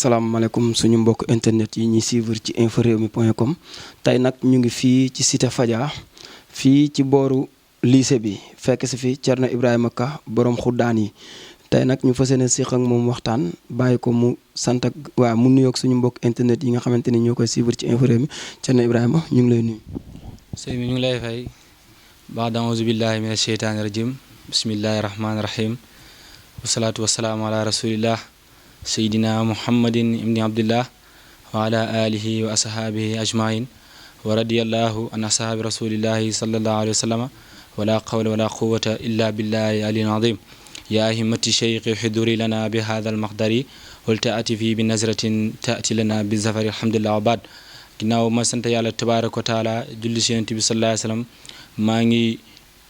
salaamaaleykum suñu mbokk internet yi ñuy suivre ci inforewmi.com tey nag ñu ngi fii ci cité Fadia fii ci booru lycée bi fekk si fi Thierno Ibrahima Ka borom xuddaan yi tey nag ñu fas yéene séq ak moom waxtaan bàyyi ko mu sant ak waa mu nuyoog suñu mbokk internet yi nga xamante ni ñoo koy suivre ci Inforewmi Thierno Ibrahima ñu ngi lay nuyu. sëñ bi ñu ngi lay fay baad auzu billahi min asheytaani rajim bismillahi rahmaani rahim wasalaatu wasalaamu ala rasulillah seydina muhammadin ibni abdillah wa ala alihi wa ashaabihi ajmain wa radiyallahu an ashaabi rasulillahi sallallahu alayhi wa sallama wala qawla wala quwata illa billahi aliyil azim ya himmati cheikhi xiduri lana bi hada almaxdari wal taati fi bi nazratin taati lana bi zafari alhamdulillah wa baad ginnaaw ma sant yàlla tabaraka wa taala julli si yonent bi sallallahu alayhi wa sallam maa ngi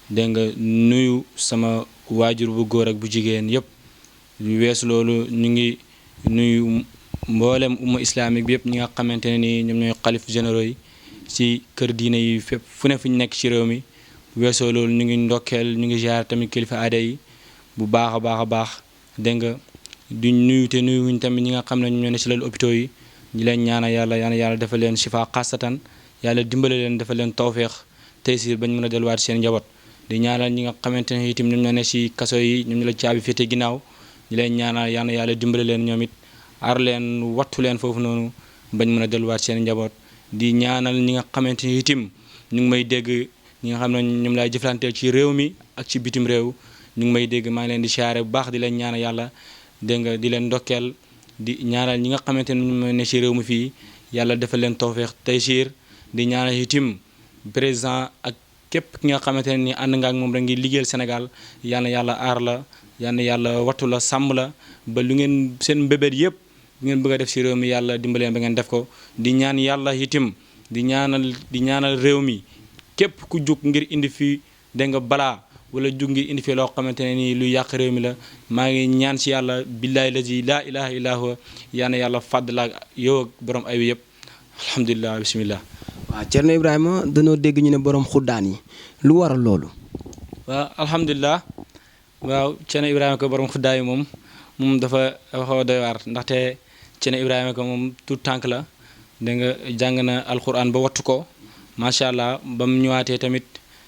dégg nga nuyu sama waajur bu góor ak bu jigéen yëpp lu weesu loolu ñu ngi nuyu mboolem umma islamique bi yëpp ñi nga xamante ne ni ñoom ñooy xalif généraux yi ci kër diine yi fépp fu ne fu ñu nekk ci réew mi weesoo loolu ñu ngi ndokkeel ñu ngi ziar tamit kilifa aada yi bu baax a baax dégg nga du nuyu te nuyuwuñ tamit ñi nga xam ne ñoom ñoo ne ci lal hôpitaux yi ñi leen ñaanal yàlla dafa leen shifa xaasatan yàlla dimbale leen dafa leen tawféex taysir bañ mën a delluwaat seen njaboot di ñaanal ñi nga xamante ne itam ñoom ñoo ne ci kaso yi ñoom ñu la caabi féete ginnaaw ñi leen ñaanal yàlla dimbale leen ñoom it aar leen wattu leen foofu noonu bañ mën a delluwaat seen njaboot di ñaanal ñi nga xamante ne itam ñu ngi may dégg ñi nga xam ne ñoom laay jëflanteel ci réew mi ak ci bitim réew ñu ngi may dégg maa ngi leen di siyaare bu baax di leen ñaanal yàlla dégg nga di leen ndokkeel di ñaanal ñi nga xamante ne ñoom ne ci réew mi fii yàlla defal leen tawfeex taysiir di ñaanal itam président ak képp ki nga xamante ne ni ànd nga ak moom rek ngi liggéeyal Sénégal yàlla aar la yàlla wattu la sàmm la ba lu ngeen seen mbébét yëpp lu ngeen bëgg a def ci réew mi yàlla dimbaleen ba ngeen def ko di ñaan yàlla itam di ñaanal réew mi képp ku jug ngir indi fi dégg nga balaa wala jug ngir indi fi loo xamante ne nii lu yàq réew mi la maa ngi ñaan ci yàlla billahi lazi laa ilaha illa huwa yàlla fàdd la yow ak borom ay wi yëpp alhamdulilah bismillah. waaw Thierno Ibrahima dañoo dégg ñu ne borom xuddaan yi lu waral loolu. waaw alhamdulilah waaw Thierno Ibrahima ko borom xuddaan yi moom dafa xaw a doy waar ndaxte Thierno Ibrahima ko moom tout tànk la dégg nga jàng na alquran ba wattu ko macha allah ba mu ñëwaatee tamit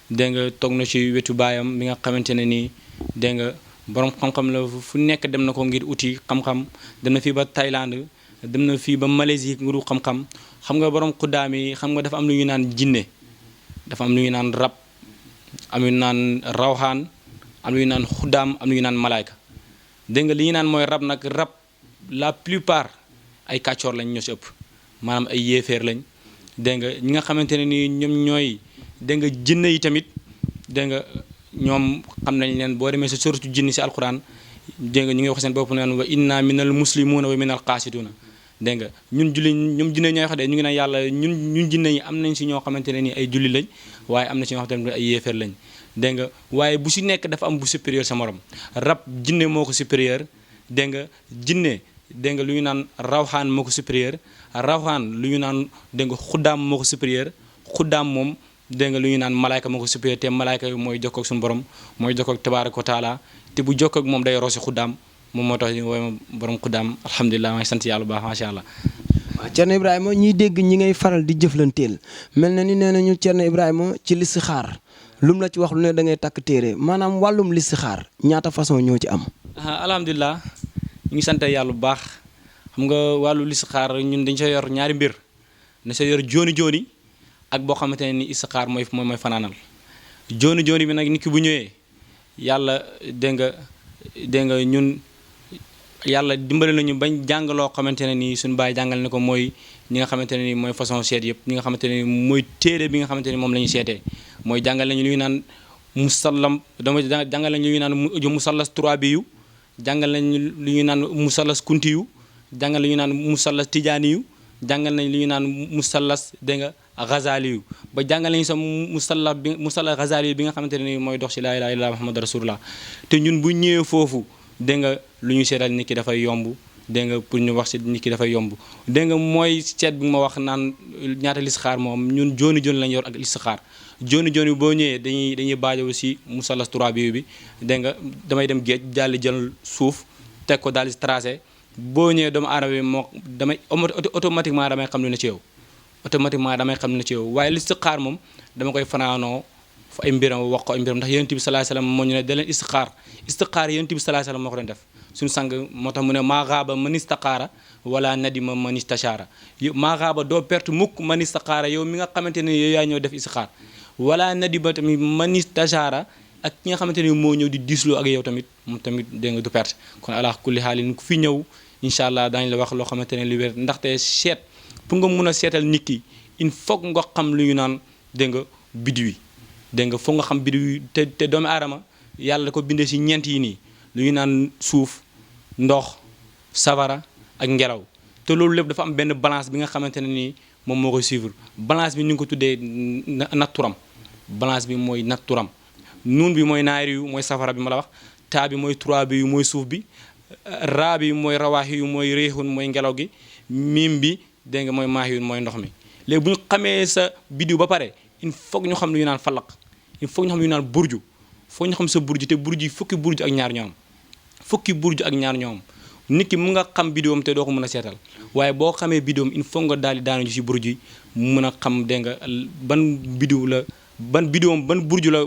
dégg nga toog na ci wetu baayam mi nga xamante ne nii dégg nga borom xam-xam la fu nekk dem na ko ngir uti xam-xam dem na fii ba Thaïlande dem na fii ba Malaisie ngir xam-xam nga borom xuddaam yi xam nga dafa am lu ñu naan jinne dafa am lu ñu naan rab am lu ñu naan rawxaan am lu ñu naan xuddaam am lu ñu naan malaayka dégg nga li ñu naan mooy rab nag rab la plupart ay kàccoor lañ ñoo si ëpp maanaam ay yéeféer lañ dégg nga ñi nga xamante ne ni ñoom ñooy dégg nga jinne yi tamit dégg nga ñoom xam nañ leen boo demee sa suratu jinni si alquran dégg nga ñu ngi wax seen bopp naan wa inna minal muslimuuna wa minal qaasituuna dégg nga ñun julli ñoom jinne ñooy wax de ñu ngi naan yàlla ñun jinne yi am nañ si ñoo xamante ne ni ay julli lañ waaye am na si ñoo xamante ne ay yéeféer lañ dégg nga waaye bu si nekk dafa am bu supérieur sa morom rab jinne moo ko supérieur dégg nga jinne dégg nga lu ñu naan rawxaan moo ko supérieur rawxaan lu ñu naan dégg nga xuddaam moo ko supérieur xuddaam moom dégg nga lu ñu naan malaayka moo ko supérieur te malaayka yi mooy jokkoo ak suñu borom mooy jokkoo ak tabaaraka wa taala te bu jokkoo ak moom day roosi xuddaam moom moo tax ñu woowee ma borom xuddaam alhamdulilah maa ngi sant yàlla bu baax macha allah. waaw Thierno Ibrahima ñuy dégg ñi ngay faral di jëflanteel mel na ni nee nañu Thierno Ibrahima ci listixaar lum la ci wax lu ne da ngay takk téere maanaam wàllum listixaar ñaata façon ñoo ci am. alhamdulilah ñu ngi sant yàlla bu baax xam nga wàllu listixaar ñun dañ sa yor ñaari mbir dañ sa yor jooni ak boo xamante ne ni istixaar mooy fanaanal jooni bi nag nit ki bu ñëwee yàlla dégg nga ñun yàlla dimbale nañu bañ jàng loo xamante ne nii suñu baay jàngal ne ko mooy ñi nga xamante ne nii mooy façon seet yëpp ñi nga xamante ne nii mooy téere bi nga xamante ne moom la ñu seetee mooy jàngal nañu lu ñu naan musallam dama jàngal nañu lu ñu naan musallas trois bi yu jàngal nañu lu ñu naan musallas kunti yu jàngal lu ñu naan musallas tijaani yu jàngal nañ lu ñu naan musallas dégg nga Ghazali yu ba jàngal nañu sa musalla Ghazali yu bi nga xamante ne nii mooy dox ci laa ilaaha illallaah Muhammadu rasulullah te ñun bu ñëwee foofu dégg nga lu ñu seetal nit ki dafay yomb dégg nga pour ñu wax ci nit ki dafay yomb dégg nga mooy seet bi ma wax naan ñaata listixaar moom ñun jooni lañ yor ak listixaar jooni boo ñëwee dañuy baajowu si musallas trois bi dégg nga damay dem géej daal di jël suuf teg ko daal di tracé boo ñëwee doomu aadama bi moo damay automatiquement damay xam lu ne ci yow automatiquement damay xam lu ne ci yow waaye listixaar moom dama koy fanaanoo fa ay mbiram wax ko ay mbiram ndax yonent bi sallallahu alayhi wasallam moo ñu ne da leen istixaar yonent bi sallallahu alayhi wasallam moo ko doon def suñu sang moo tax mu ne maa xaaba man istixaara wala nadima man istachaara maa xaaba doo perte mukk man istixaara yow mi nga xamante ne yow yaa ñëw def istixaar wala nadima tamit man istachaara ak ki nga xamante ne moo ñëw di diisloo ak yow tamit moom tamit dégg nga du perte kon ala kulli xaalin ku fi ñëw incha allah daañu la wax loo xamante ne lu wér ndaxte seet pour nga mun a seetal nit ki il faut nga xam lu ñu naan dégg nga biddiw yi dégg nga foog nga xam biddiw yi te doomu aadama yàlla da ko bindee si ñeent yi nii lu ñu naan suuf ndox safara ak ngelaw te loolu lépp dafa am benn balance bi nga xamante ne nii moom moo koy suivre balance bi ñu ngi ko tuddee natturam balance bi mooy natturam nuun bi mooy naari yu mooy safara bi ma la wax taa bi mooy trois bi yu mooy suuf bi raa bi mooy rawaaxi yu mooy réexun mooy ngelaw gi miim bi dégg nga mooy maax yu mooy ndox mi léegi bu ñu xamee sa biddiw ba pare il faut ñu xam lu ñu naan falaq il faut ñu xam lu ñu naan burju foog ñu xam sa burju te burju yi fukki burju ak ñaar ñoom fukki burju ak ñaar ñoom nit ki mu nga xam biddiwam te doo ko mën a seetal waaye boo xamee biddiwam il faut nga daal di daanu ci burju yi mu mën a xam dégg nga ban biddiw la ban biddiwam ban burju la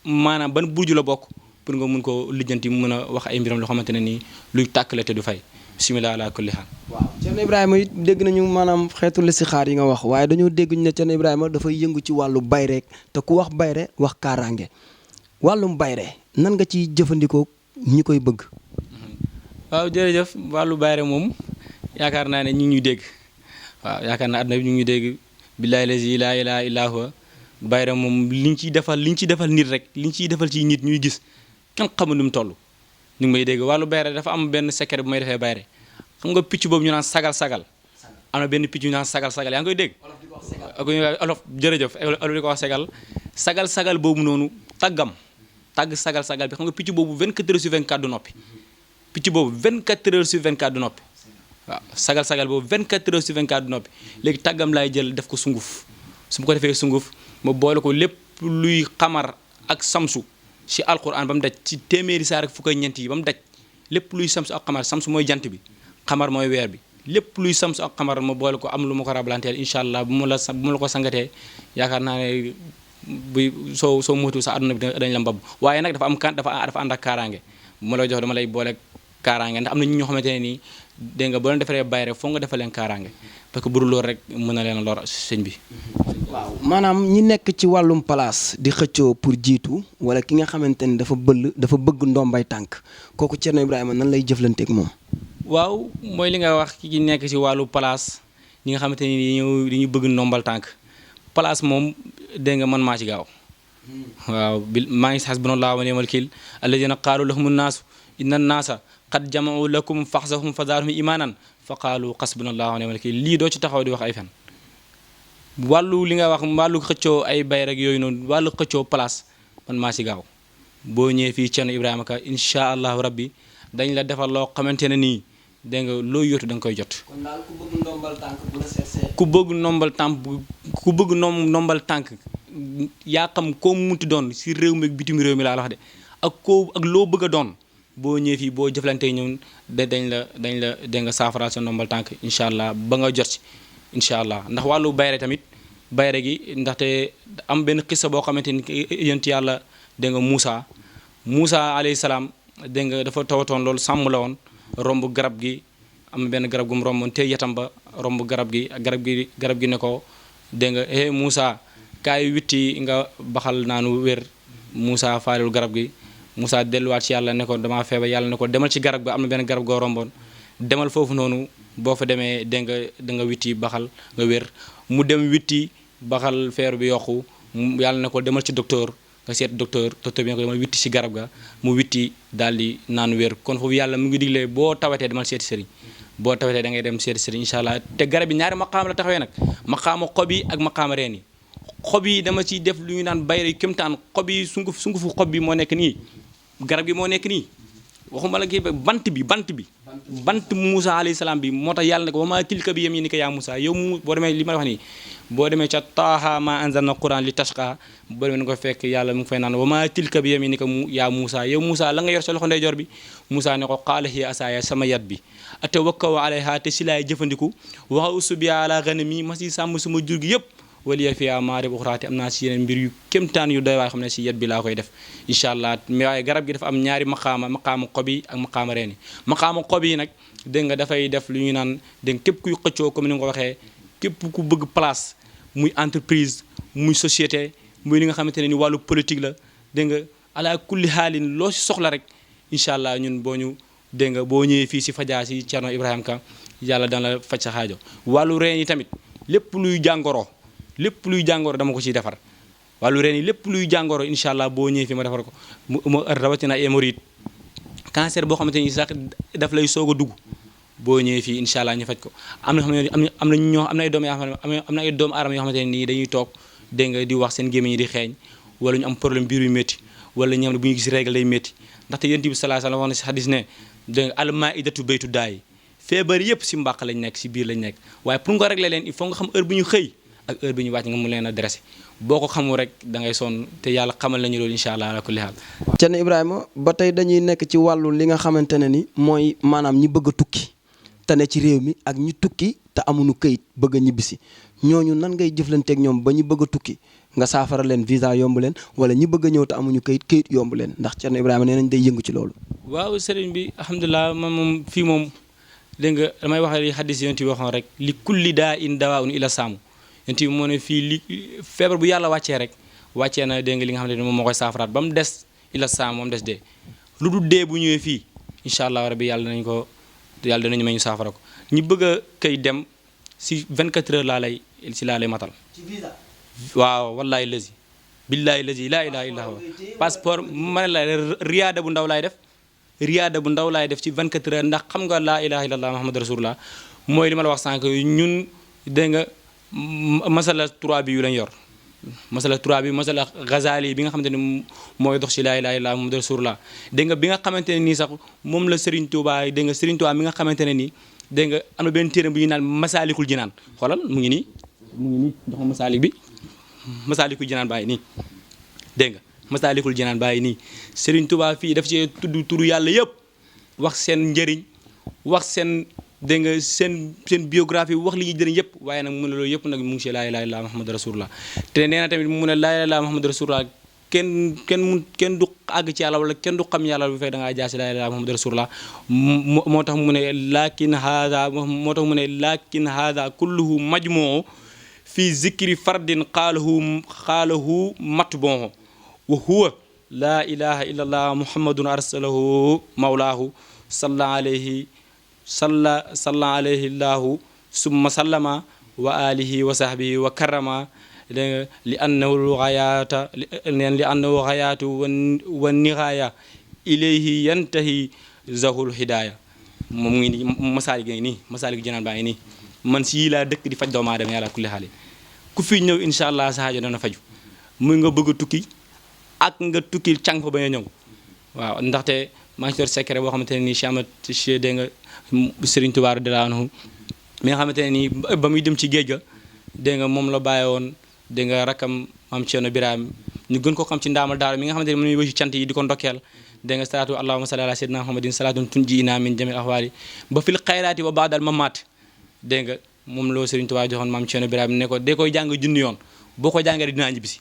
maanaam ban burju la bokk pour nga mun ko lijjanti mu mën a wax ay mbiram loo xamante ne nii luy tàkkale te du fay bismillah ala kulli haal. waaw Thierno Ibrahima it dégg nañu maanaam xeetu listixaar yi nga wax waaye dañoo dégg ñu ne Thierno Ibrahima dafay yëngu ci wàllu bayre te ku wax bayre wax kaaraange wàllum bayre nan nga ciy jëfandikoo ñi koy bëgg. waaw jërëjëf wàllu bayre moom yaakaar naa ne ñu ngi ñuy dégg waaw yaakaar naa àdduna bi ñu ngi ñuy dégg billaahi lazi laa ilaaha illaa huwa bayre moom liñ ciy defal nit rek liñ ciy defal ci nit ñuy gis kenn xamul nu mu toll. ñu ngi may dégg wàllu bayre dafa am benn secret bu may defee bayre xam nga picc boobu ñu naan sagal am na benn picc ñu naan sagal yaa ngi koy dégg olof jërëjëf olof di ko wax sagal boobu noonu tàgg sagal bi xam nga picc boobu 24 heures sur 24 du noppi picc boobu 24 heures sur 24 du noppi waaw sagal boobu 24 heures sur 24 du noppi léegi tàggam laay jël def ko sunguf su ma ko defee sunguf ma boole ko lépp luy xamar ak samsu ci alquran ba mu daj ci téeméeri saar ak fukk ak ñeent yi ba mu daj lépp luy samsu ak xamar samsu mooy jant bi xamar mooy weer bi lépp luy samsu ak xamar ma boole ko am lu ma ko rablanteel incha allah bu ma la ko sangatee yaakaar naa ne bu soo muutu sa àdduna bi dañ la mbab waaye nag dafa ànd ak kaaraange bu ma lay jox dama lay boole kaaraange ndax am na ñi ñoo xamante ne nii dégg nga boo leen defaree bay rek foog nga defal leen kaaraange parce que bu dul loolu rek mën na leen lor sëñ bi. waaw maanaam ñi nekk ci wàllum place di xëccoo pour jiitu wala ki nga xamante ni dafa bëgg ndombay tànk kooku Thierno Ibrahima nan lay jëflanteeg moom. waaw mooy li nga wax ki nekk ci wàllu place ñi nga xamante ni dañuy bëgg ndombal tànk place moom dégg nga man maa ci gaaw. waaw maa ngi sax hasbunallahu wa ni'mal wakiil alladina qaalu lahumu nnaasu inna nnaasa qad jama'u lakum faxsahum fa zaadahum imaanan fa qaalu hasbunallahu wa ni'mal wakiil lii doo ci taxaw di wax ay fen wàllu li nga wax wàllu xëccoo ay bay rek yooyu noonu wàllu xëccoo place man maa ci gaaw boo ñëwee fii Thierno Ibrahima Ka incha allahu rabbi dañ la defal loo xamante ne nii dégg nga loo yóotu da nga koy jot. kon daal ku bëgg ndombal tànk bu la seetsee. ku bëgg ndombal tànk yaa xam koo munti doon si réew mi ak bitim réew mi laa la wax de ak loo bëgg a doon boo ñëwee fii boo jëflantee ñoom dañ la dégg nga saafaraal sa ndombal tànk incha allah ba nga jot ci incha allah ndax wàllu bayre tamit bayre gi ndaxte am benn xissa boo xamante ni yent yàlla dégg nga Moussa alayhi salaam dégg nga dafa tawatoon loolu sàmm la woon romb garab gi am benn garab gu mu romboon te yatam ba romb garab gi ne ko dégg nga Moussa kaay witti nga baxal naanu wér Moussa faalul garab gi Moussa delluwaat ci yàlla ne ko damaa feebar yàlla ne ko demal ci garab ga am na benn garab goo romboon demal foofu noonu boo fa demee dégg nga da nga witti baxal nga wér mu dem witti baxal feer bi yokku yàlla ne ko demal ci docteur nga seet docteur bi ne ko demal witti ci garab ga mu witti daal di naan wér kon foofu yàlla mu ngi digle boo tawatee demal seeti sëriñ boo tawatee da ngay dem seeti sëriñ incha allah te garab yi ñaari maqaama la taxawee nag maqaama xob yi ak maqaama reen yi xob yi dama ciy def lu ñu naan bayre yu kémtaan xob yi sungufu xob bi moo nekk nii garab gi moo nekk nii waxuma la kii bant Moussa alayhi salaam bi moo tax yàlla ne ko wa maa tilka bi yamiinika yaa Moussa yow boo demee li ma wax nii boo demee ca taaha maa anzalna quran li tashqa boo demee nga ko fekk yàlla mu ngi fay naan wa maa tilka bi yamiinika yaa Moussa yow Moussa la nga yor sa loxo ndeyjoor bi Moussa ne ko qaala hiya asaaya sama yat bi atawakkau alayha te si laay jëfandiku waxa usubiya ala ghanami ma si sàmm suma jur gi yëpp waliya fiha maarib uxraa te am naa si yeneen mbir yu kémtaan yu doy waay xam ne si yet bi laa koy def incha allah mais waaye garab gi dafa am ñaari maqaama xob yi ak maqaama reen yi maqaama xob yi nag dégg nga dafay def lu ñu naan dégg nga képp kuy xëccoo comme ni nga ko waxee képp ku bëgg place muy entreprise muy société muy li nga xamante ne ni wàllu politique la dégg nga ala kulli xaalin loo si soxla rek incha allah ñun boo ñu dégg nga boo ñëwee fii si Fadja si Thierno Ibrahima Ka yàlla dana la faj sa xaajo wàllu reen yi tamit lépp luy jàngoro dama ko ciy defar wàllu reen yi lépp luy jàngoro incha allah boo ñëwee fi ma defar ko mu rawatina hémorroïde cancer boo xamante ni sax daf lay soog a dugg boo ñëwee fii incha allah ñu faj ko am na xam ne am na ay doomu aadama yoo xamante ne nii dañuy toog dégg nga di wax seen gémmiñ yi di xeeñ wala ñu am problème biir yu métti wala ñi xam ne bu ñu gis règle day métti ndaxte yonent bi sallallahu alayhi wasallam wax na si xadis ne dégg nga al-maa'idatu baytu daay feebar yëpp si mbàq lañ nekk si biir lañ nekk waaye pour nga régler leen il faut nga xam heure bi ñu xëy ak heure bi ñu wàcc nga mu leen a dressé boo ko xamul rek da ngay sonn te yàlla xamal nañu loolu incha allah ala kulli haal. Thierno Ibrahima ba tey dañuy nekk ci wàllu li nga xamante ne ni mooy maanaam ñi bëgg a tukki te ne ci réew mi ak ñi tukki te amuñu këyit bëgg a ñibbisi ñooñu nan ngay jëflanteeg ñoom ba ñu bëgg a tukki nga saafara leen visa yomb leen wala ñi bëgg a ñëw te amuñu këyit yomb leen ndax Thierno Ibrahima nee nañ day yëngu ci loolu. waaw sëriñ bi alhamdulilah man moom fii moom dégg nga damay wax li xaddis yonent bi waxoon rek li kulli daa in dawaa'un ila saamu yonent bi moo ne fii li feebar bu yàlla wàccee rek wàccee na dégg nga li nga xamante ne moom moo koy saafaraat ba mu des ila saam moom des dee lu dul dee bu ñëwee fii incha allah rabbi yàlla danañu may ñu saafara ko ñu bëgg a kay dem si 24 heures laa lay matal. ci visa. waaw wallaahi lazi billaahi lazi laa ilaaha illa huwa passeport ma ne la riyaada bu ndaw laay def ci 24 heures ndax xam nga laa ilaaha illallah muhammadu rasulullah mooy li ma la wax sànq ñun dégg nga masala 3 bi yu lañ yor masala 3 bi masala Ghazali bi nga xamante ne mooy dox ci laa ilaaha illallah muhammadu rasulullah dégg nga bi nga xamante ne nii sax moom la Serigne Touba dégg nga Serigne Touba mi nga xamante ne nii dégg nga am na benn téere bu ñu naan Masaalikul Jinaan xoolal mu ngi nii jox ma masaalik bi Masaalikul Jinaan bàyyi nii dégg nga Masaalikul Jinaan bàyyi nii Serigne Touba fii daf ci tudd turu yàlla yëpp wax seen njëriñ wax seen dégg nga seen biographie wax li ñuy jëriñ yëpp waaye nag mu ne loolu yëpp nag mu ngi ci laa ilaaha illallaah Muhammadu Rasulullah te nee na tamit mu ne laa ilaaha illallaah Muhammadu Rasulullah kenn du àgg ci yàlla wala kenn du xam yàlla bu fekk da ngaa jaar ci laa ilaaha illallaah Muhammadu Rasulullah moo tax mu ne laakin haada kulluhu majmuu fi zikri fardin xaalahu matbuu wa huwa laa ilaaha illallaah Muhammadun arsalahu mawlaahu salla alayhi llaahu summa sallama wa alihi wa sahbihi wa karama li annahu xayaatu wa nihaaya ilayhi yantahi zahul hidaaya moom mu ngi nii masaalik ngi nii masaalik jinaan baa ngi nii man si yii laa dëkk di faj doomu aadama yàlla kulli xaali ku fi ñëw incha allah sa aajo dana faju muy nga bëgg a tukki ak nga tukki càng fa ba nga ñëw waaw ndaxte maa ngi yor secret boo xamante ne nii Cheikh dégg nga Serigne Touba radiyallaahu anhu mi nga xamante ne nii ba muy dem ci géej ga dégg nga moom la bàyyi woon dégg nga rakkam maam Thierno Birahim ñu gën ko xam ci ndaamal daara mi nga xamante ne mënuy wëy ci cant yi di ko ndokkeel dégg nga salaatu allahumma salli ala sayyidina muhammadin salaatun tunjiina min jamil ahwaali ba fil xayraati wa baadal mamaat dégg nga moom loo Serigne Touba joxoon maam Thierno Birahim ne ko dee koy jàng junni yoon boo ko jàngee dinaa ñibbisi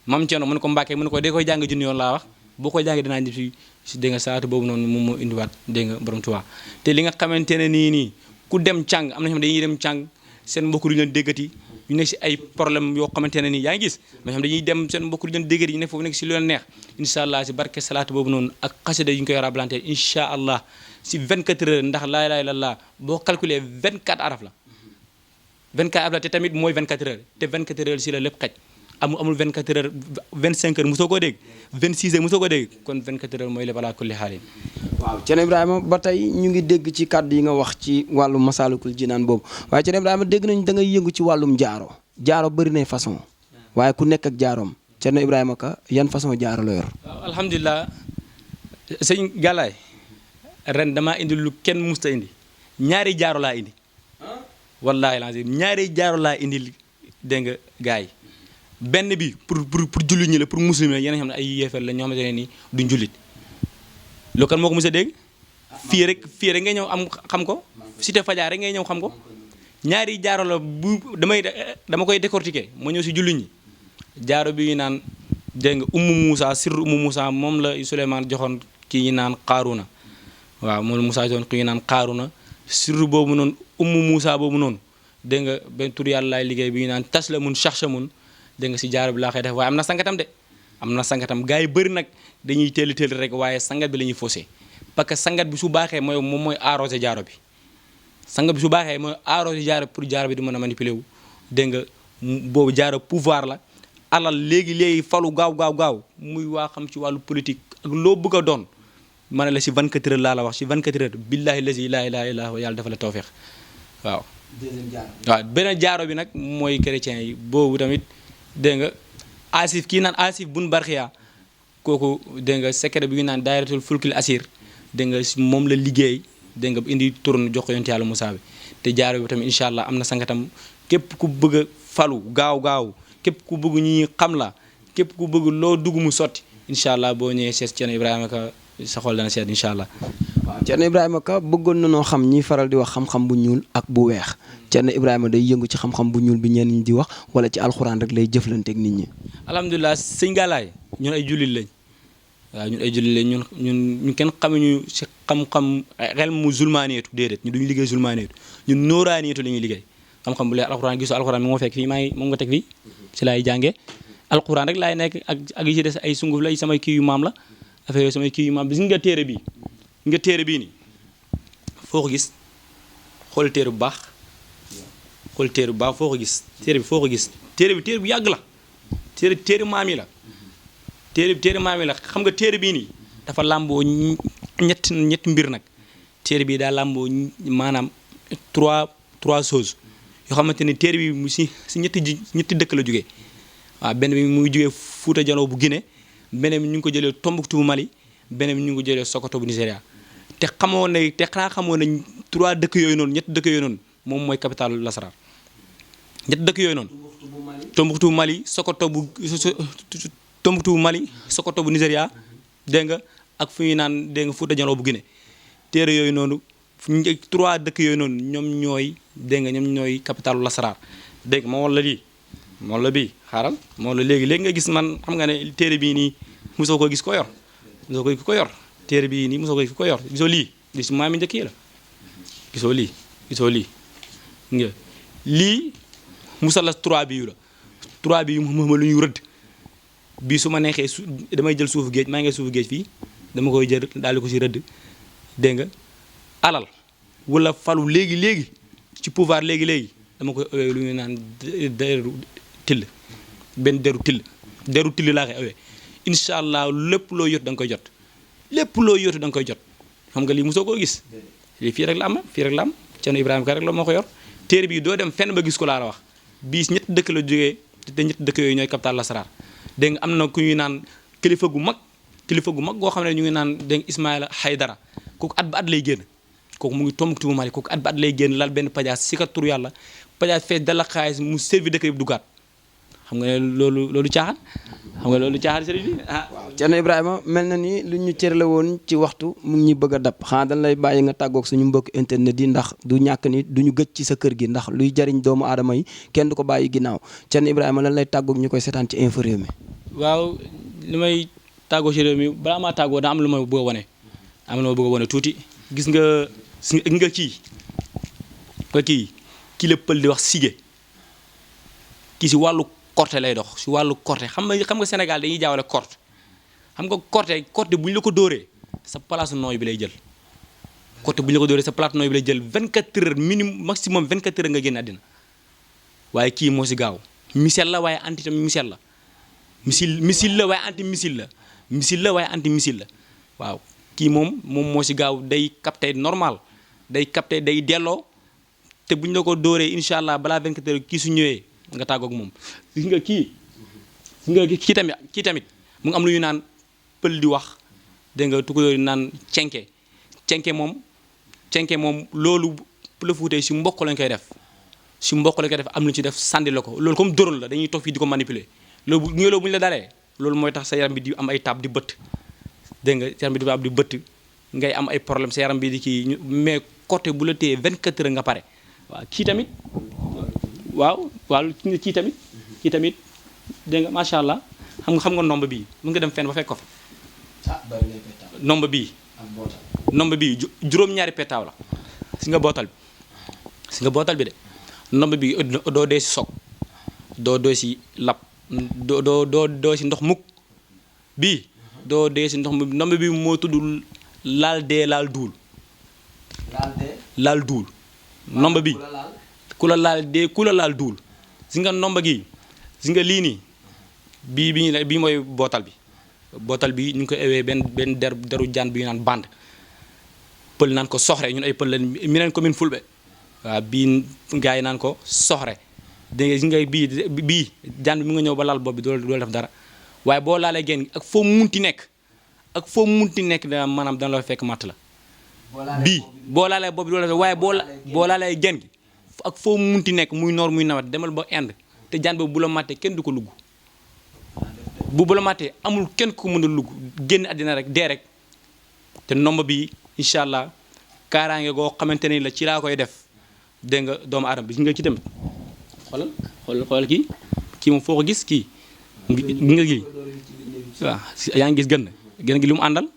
maam Thierno mu ne ko Mbàkke mu ne ko dee koy jàng junni yoon laa wax boo ko jàngee dinaa ñibbisi si dégg nga salaatu boobu noonu moom moo indiwaat dégg nga borom Touba te li nga xamante ne nii ku dem càng am na xam dañuy dem càng seen mbokk du ñu leen déggati ñu nekk si ay problème yoo xamante ne nii yaa ngi gis mais xam dañuy dem seen mbokk du ñu leen déggati ñu nekk foofu nekk si lu leen neex incha allah si barke salaatu boobu noonu ak xasida yu ñu koy rablante incha allah si 24 heures ndax laa ilaaha illallaah boo calculé 24 araf la 24 araf la te tamit mooy 24 heures te 24 heures si la lépp xaj amul 24 heures 25 heures mosoo koo dégg 26 heures mosoo koo dégg kon 24 heures mooy lépp ala kulli xaalin. waaw Thierno Ibrahima ba tey ñu ngi dégg ci kàddu yi nga wax ci wàllum Masaalikul Jinaan boobu waaye Thierno Ibrahima dégg nañ da ngay yëngu ci wàllum jaaro bëri nay façon waaye ku nekk ak jaaroom Thierno Ibrahima Ka yan façon jaaro la yor. waaw alhamdulilah sëñ Galaye ren damaa indi lu kenn musta indi ñaari jaaro laa indi wallaahi lazim ñaari jaaro laa indi dégg nga gars yi benn bi pour jullit ñi la pour muslim la yéen a xam ne ay yéefar la ñoo xamante ne nii duñ jullit loolu kan moo ko mos a dégg fii rek ngay ñëw am xam ko Cité Fadia rek ngay ñëw xam ko ñaari jaaro la dama koy décortiquer ma ñëw si jullit ñi jaaro bi ñu naan dégg nga sirru Ummu Moussa moom la Souleymane joxoon kii ñu naan Qaaruna waaw moom la Moussa joxoon kii ñu naan Qaaruna sirru boobu noonu Ummu Moussa boobu noonu dégg nga benn tur yàlla laay liggéey bi ñu naan taslamun shaxshamun dégg nga si jaaro bi laa koy def waaye am na sangatam de am na sangatam gars yi bëri nag dañuy teel rek waaye sangat bi la ñuy faussé parce que sangat bi su baaxee moom mooy arrosé jaaro bi sangat bi su baaxee mooy arrosé jaaro bi pour jaaro bi di mën a manipuler wu dégg nga boobu jaaro pouvoir la alal léegi falu gaaw muy waa xam ci wàllu politique ak loo bëgg a doon ma ne la si 24 heures laa la wax si 24 heures billahi lazi laa ilaaha illa huwa yàlla dafa la tawfeex waaw. deuxième jaaro waaw beneen jaaro bi nag mooy chrétien yi boobu tamit dégg nga asif kii naan asif bun barxiya kooku dégg nga secret bi ñu naan daayratul fulkil asir dégg nga moom la liggéey dégg nga indi tourne jox ko yonent yàlla Moussa bi te jaaro bi tamit incha allah am na sangatam képp ku bëgg a falu gaaw képp ku bëgg ñi xam la képp ku bëgg loo dugg mu sotti incha allah boo ñëwee seet Thierno Ibrahima Ka sa xol dana seet incha allah. waaw Thierno Ibrahima Ka bëggoon na noo xam ñi faral di wax xam-xam bu ñuul ak bu weex Thierno Ibrahima day yëngu ci xam-xam bu ñuul bi ñenn ñi di wax wala ci alxuraan rek lay jëflanteeg nit ñi. alhamdulilah sëñ Galaay ñun ay jullit lañ waaw ñun ay jullit lañ ñun kenn xamuñu si xam-xam xel mu zulmaaneetu déedéet ñu duñu liggéey zulmaaneetu ñun nóoraaneetu la ñuy liggéey xam-xam bu leer alxuraan gisu alxuraan mi moo fekk fii moom nga teg fii si laay jàngee alxuraan rek laay nekk ak yi ci des ay sunguf la samay kii yu maam la affaire yooyu samay kii yu maam bis nga téere bii nii foo ko gis xool téere bu baax foo ko gis téere bu yàgg la téere maam yi la téere maam yi la xam nga téere bii nii dafa làmboo ñetti mbir nag téere bii daa làmboo maanaam trois choses yoo xamante ne téere bi si ñetti dëkk la jógee waaw benn bi mu ngi jógee Fuuta Jaloo bu Guinée beneen bi ñu ngi ko jëlee Tombouctou bu Mali beneen bi ñu ngi ko jëlee Sokoto bu Nigéria te xanaa xamoon ne ñetti dëkk yooyu noonu moom mooy capitale lasaraar ñetti dëkk yooyu noonu Tombouctou bu Mali Tombouctou bu Mali Sokoto bu Nigéria dégg nga ak fu ñuy naan dégg nga Fuuta Jaloo bu Guinée téere yooyu noonu 3 dëkk yooyu noonu ñoom ñooy capitalu lasaraar dégg nga ma wala lii moom la bii xaaral moom la léegi nga gis man xam nga ne téere bii nii mosoo ko gis ko yor téere bii nii mosoo ko gis ko yor gisoo lii si maami njëkk yi la gisoo lii nga lii musala 3 bi yu la 3 bi yu ma lu ñu rëdd bii su ma neexee damay jël suufu géej maa ngi suufu géej fii dama koy jël daal di ko si rëdd dégg nga alal wala falu léegi ci pouvoir léegi dama koy owee lu ñu naan deru till benn deru till laa koy owee incha allah lépp loo yóotu da nga koy jot xam nga lii mosoo koo gis lii fii rek la am Thierno Ibrahima Ka rek la moo ko yor téere bii doo dem fenn ba gis ko laa la wax bii ñetti dëkk la jógee te ñetti dëkk yooyu ñooy capital lasaraar dégg nga am na ku ñuy naan kilifa gu mag goo xam ne ñu ngi naan dégg nga Ismaïla Haydara kooku at ba at lay génn kooku mu ngi Tombouctou bu Mali kooku at ba at lay génn lal benn pajaas si ka tur yàlla pajaas fees dala xaalis mu servi dëkk yëpp duggaat xam nga ne loolu caaxaan sëriñ bi waaw Thierno Ibrahima mel na ni lu ñu cër la woon ci waxtu mu ngi ñuy bëgg a dab xanaa dañ lay bàyyi nga tàggoog suñu mbokk internet yi ndax du ñàkk ni du ñu gëj ci sa kër gi ndax luy jariñ doomu aadama yi kenn du ko bàyyi ginnaaw Thierno Ibrahima lan lay tàggoog ñu koy seetaan ci Infos Rewmi. waaw li may tàggoo ci réew mi balaa maa tàggoo daa am lu ma bëgg a wane tuuti gis nga kii la pël di wax sige kii si wàllu korte lay dox si wàllu korte xam nga Sénégal dañuy jaawale korte xam nga korte bu ñu la ko dóoree sa place nooy bi lay jël korte bu ñu la ko dóoree sa place nooy bi lay jël 24 heures minimum maximum 24 heures nga génn àddina waaye kii moo si gaaw missile la waaye anti tamit missile la missile la waaye anti missile la waaw kii moom moo si gaaw day capté normal day capté day delloo te bu ñu la ko dóoree incha allah balaa 24 heures kii su ñëwee nga tàggoog moom gis nga kii tamit mu ngi am lu ñu naan pël di wax dégg nga tukulóor yi naan cenke cenke moom loolu la fuutee si mboq lañ koy def si mboq lañ koy def am lu ci def sànni la ko loolu comme dóoral la dañuy toog fii di ko manipuler loolu bu ñu la dalee loolu mooy tax sa yaram bi di am ay taab di bëtt dégg nga sa yaram bi di am di bëtt ngay am ay problème sa yaram bi di kii mais côté bu la téye 24 heures nga pare waaw kii tamit waaw kii tamit dégg nga macha allah xam nga nomba bii mu nga dem fenn ba fekk ko fa nomba bii juróom-ñaari petaaw la si nga bootal bi de nomba bi doo dee si soog doo si lab doo si ndox mukk bii doo dee si ndox mu nomba bi moo tudd laal dee laal duul nomba bi ku la laal dee ku la laal duul si nga nomba gi si nga lii nii bii mooy bootal bi ñu ngi koy ewee benn deru jaan bi ñu naan band pël naan ko soxre ñun ay pël leen mi neen commune Fulbe waaw bii gars yi naan ko soxre dégg nga si nga bii jaan bi mu nga ñëw ba laal bopp bi doo def dara waaye boo laalee genn ak foo munti nekk da maanaam dana la fekk matt la bii boo laalee bopp bi doo def waaye boo laalee genn gi ak foo munti nekk muy noor muy nawet demal ba Inde te jaan boobu bu la màttee kenn du ko lugg bu la màttee amul kenn ku mën a lugg génn àddina rek dee rek te nomba bi incha allah kaaraange goo xamante ni la ci laa koy def dégg nga doomu aadama bi gis nga ci tamit xoolal kii moom foo ko gis kii nga gi waaw yaa ngi gis gën gi lu mu àndal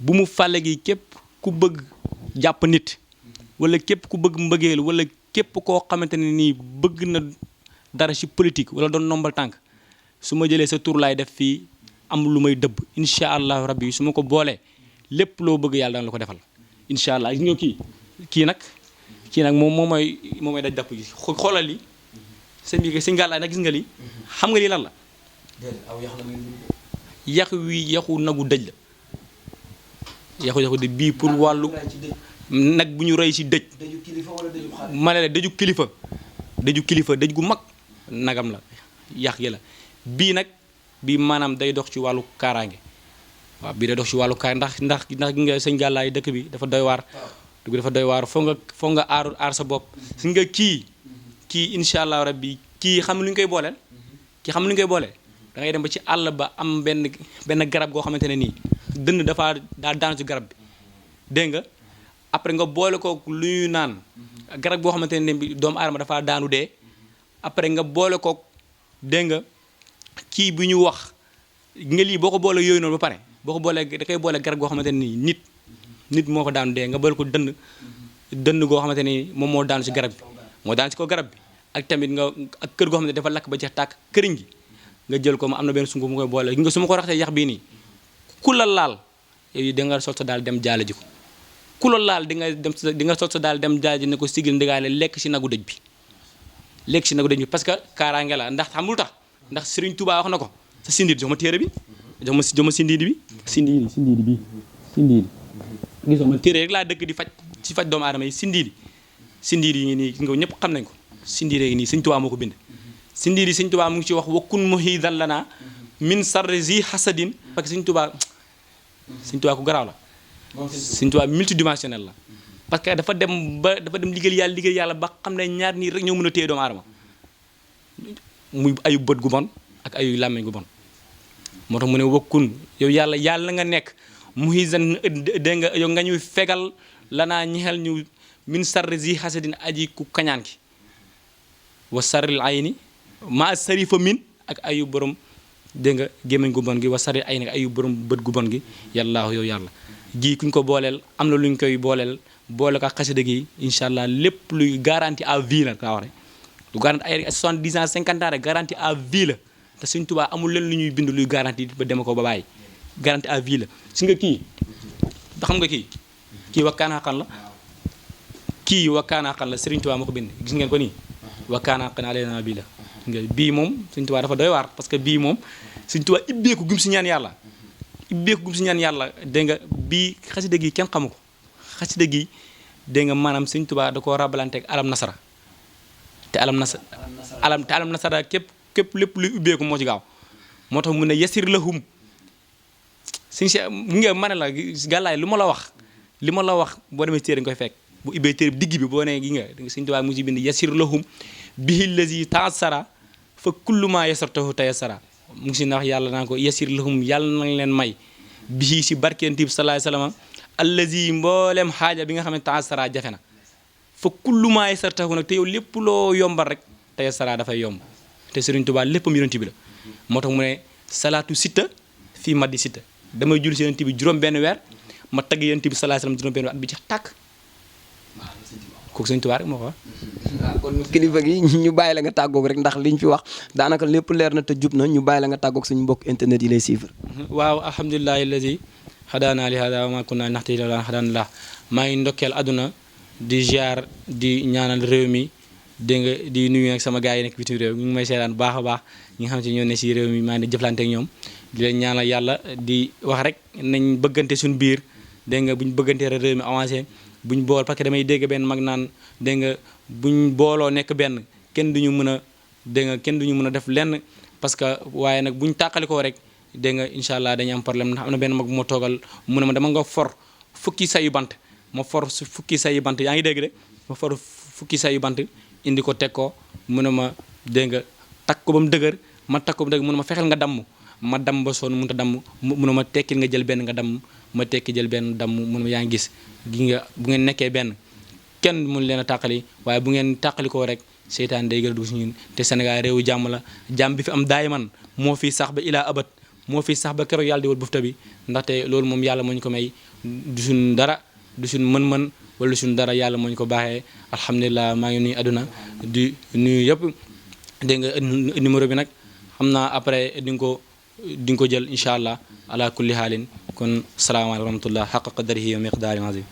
bu mu fàlle gi képp ku bëgg jàpp nit wala képp ku bëgg mbëggeel wala képp koo xamante ne nii bëgg na dara ci politique wala doon nombal tànk su ma jëlee sa tur laay def fii am lu may dëbb incha allahu rabbi su ma ko boolee lépp loo bëgg yàlla dana la ko defal incha allah gis nga kii nag moom mooy daj dapp gi xoolal li sëñ Gàllaay nag gis nga lii xam nga lii lan la yaxu nagu dëj la yaxu dëj bii pour wàllu nag bu ñu rey ci dëj ma ne la dëju kilifa dëj gu mag nagam la yax gi la bii maanaam day dox ci wàllu kaaraange waaw bii day dox ci wàllu kaaraange ndax nga sëñ Gàllaay dëkk bi dafa doy waar foo nga aar sa bopp si nga kii incha allah rabbi kii xam lu ñu koy booleel da ngay dem ba ci àll ba am benn garab goo xamante ne nii dënn dafa daanu ci garab bi dégg nga après nga boole ko lu ñuy naan garab goo xamante ne ni doomu aadama dafa daanu dee après nga boole ko dégg nga kii bu ñu wax nga lii boo ko boole yooyu noonu ba pare boo ko boolee da koy boole garab goo xamante ne nii nit moo ko daanu dee nga boole ko dënn goo xamante ni moom moo daanu ci garab bi moo daanu ci ko garab bi ak tamit ak kër goo xam ne dafa lakk ba jeex tàkk këriñ gi nga jël ko ma am na benn sungu mu koy boole nga su ma ko raxtee yax bii nii ku la laal yow da nga sol sa daal dem jaale ji ko ku la laal di nga sol sa daal dem jaale ji ne ko sigil ndigaale lekk ci nagu dëj bi parce que kaaraange la ndax xam lu tax ndax Serigne Touba wax na ko sa sindiit jox ma téere bi jox ma sindiit bi gis ma téere rek laa dëkk di faj doomu aadama yi sindiit yi nii nga ñëpp xam nañ ko sindiit yi nii Serigne Touba moo ko bind sindiit yi Serigne Touba mu ngi ci wax wakkun muhidan lana min sarri zi hasadin parce que Serigne Touba ku garaaw la Serigne Touba multidimensionnel la parce que dafa dem liggéey yàlla ba xam ne ñaar nii rek ñoo mën a téye doomu aadama muy ayu bët gu bon ak ayu làmmiñ gu bon moo tax mu ne wakkun yow yàlla nga nekk muhisan dégg nga yow nga ñuy fegal lanaa ñexel ñu min sarri zi hasadin aji ku kañaan ki wa sarril ayni ma sarifa min ak ayu borom dégg nga gémmiñ gu bon gi wa sarril ayni ak ayu borom bët gu bon gi yàllaahu yow yàlla gii kuñ ko booleel am na luñ koy booleel boole ko xasida gi incha allah lépp luy garantie à vie la kaa wax rek lu garantie ay 70 ans 50 ans rek garantie à vie la te Sëñ Tuubaa amul leen lu ñuy bind luy garantie ba dema ko ba bàyyi garantie à vie la si nga kii da xam nga kii wakkaana xaqan la Sëriñ Tuubaa moo ko bind gis ngeen ko nii wakkaana xaqan alayna bii la nga bii moom Sëñ Tuubaa dafa doy waar parce que bii moom Sëñ Tuubaa ibbeeku gum si ñaan yàlla dégg nga bii xasida gi kenn xamu ko xasida gi dégg nga maanaam Sëñ Tuubaa da koo rabalanteeg alam nasara te alam nasara képp lépp luy ubbeeku moo ci gaaw moo tax mu ne yasir lahum suñu si nga ma ne la gàllaay lu ma la wax li ma la wax boo demee téere nga koy fekk bu ibbee téere digg bi boo nee gi nga Sëñ Tuubaa mu ci bind yasir lahum bihi lazi ta'assara fa kullu ma yasartahu tayassara mu ngi si wax yàlla naa ko yasir lahum yàlla nañ leen may bihi si barkeenti bi sallallahu alayhi wasallam allazi mboolem xaaja bi nga xam ne ta'assara jafe na fa kullu ma yasartahu nag te yow lépp loo yombal rek tayassara dafay yomb te Sëriñ Tuubaa léppam yonent bi la moo tax mu ne salaatu sitta fii maddi sitta damay julli si yonent bi juróom benn weer ma tagg yonent bi sallallahu alayhi wasallam juróom benn weer at bi ci tàkk kooku Sëriñ Tuubaa rek moo ko wax. waaw kon kilifa gi ñu bàyyi la nga tàggoog rek ndax liñ fi wax daanaka lépp leer na te jub na ñu bàyyi la nga tàggoog suñu mbokk internet yi lay suivre. waaw alhamdulillahi allazi hadaana li hada wa ma kunna nahtadiya lawlaa an hadaanallah maa ngi ndokkeel àdduna di ziar di ñaanal réew mi dégg nga di nuyu nag sama gars yi nekk bitim réew ñu ngi may seetaan baax a baax ñi nga xam ne ñoo ne si réew mi maa ngi di jëflante ak ñoom di leen ñaanal yàlla di wax rek nañ bëggante suñu biir dégg nga buñ bëggantee réew mi avancé buñ bool parce que damay dégg benn mag naan dégg nga buñ booloo nekk benn kenn duñu mën a dégg nga kenn duñu mën a def lenn parce que waaye nag buñ tàqalikoo rek dégg nga incha allah dañuy am problème ndax am na benn mag bu ma toogal mu ne ma dama nga for fukki sayu bant ma for fukki sayu bant yaa ngi dégg de ma for fukki sayu bant indi ko teg ko mu ne ma dégg nga takk ko ba mu dëgër ma takk ko ba mu dëgër mu ne ma fexeel nga damm ma damm ba sonn mënut a damm mu ne ma tekkil nga jël benn nga damm ma tekki jël benn damm mu ne ma yaa ngi gis gi nga bu ngeen nekkee benn kenn mun leen a tàqali waaye bu ngeen tàqalikoo rek seytaan day gën a dugg si ñun te Sénégal réewu jàmm la jàmm bi fi am daay man moo fi sax ba ilaa abat moo fi sax ba keroog yàlla di wal bufta bi ndaxte loolu moom yàlla moo ñu ko may du suñ dara du suñ mën-mën wala suñ dara yàlla moo ñu ko baaxee alhamdulilah maa ngi nuyu àdduna di nuyu yëpp dégg nga numéro bi nag xam naa après di nga ko jël incha allah ala kulli haalin kon salaamaaleykum wa rahmatullah xaq qadarihi wa miqdaari azim